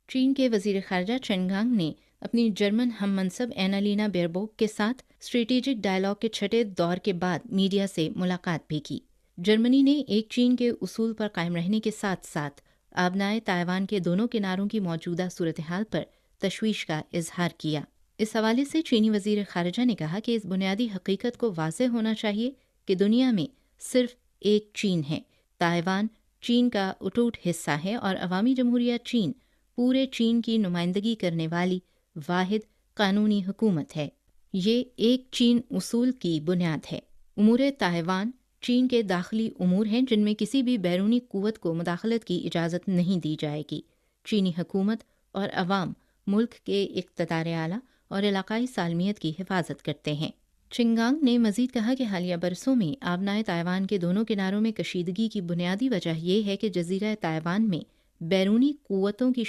چین کے وزیر خارجہ چن گانگ نے اپنی جرمن ہم منصب اینالینا بیئربوک کے ساتھ اسٹریٹجک ڈائیلاگ کے چھٹے دور کے بعد میڈیا سے ملاقات بھی کی۔ جرمنی نے ایک چین کے اصول پر قائم رہنے کے ساتھ ساتھ آبنائے تائیوان کے دونوں کناروں کی موجودہ صورتحال پر تشویش کا اظہار کیا۔ اس حوالے سے چینی وزیر خارجہ نے کہا کہ اس بنیادی حقیقت کو واضح ہونا چاہیے کہ دنیا میں صرف ایک چین ہے، تائیوان چین کا اٹوٹ حصہ ہے اور عوامی جمہوریہ چین پورے چین کی نمائندگی کرنے والی واحد قانونی حکومت ہے۔ یہ ایک چین اصول کی بنیاد ہے۔ امور تائیوان چین کے داخلی امور ہیں جن میں کسی بھی بیرونی قوت کو مداخلت کی اجازت نہیں دی جائے گی۔ چینی حکومت اور عوام ملک کے اقتدار اعلیٰ اور علاقائی سالمیت کی حفاظت کرتے ہیں۔ چنگانگ نے مزید کہا کہ حالیہ برسوں میں آبنائے تائیوان کے دونوں کناروں میں کشیدگی کی بنیادی وجہ یہ ہے کہ جزیرہ تائیوان میں بیرونی قوتوں کی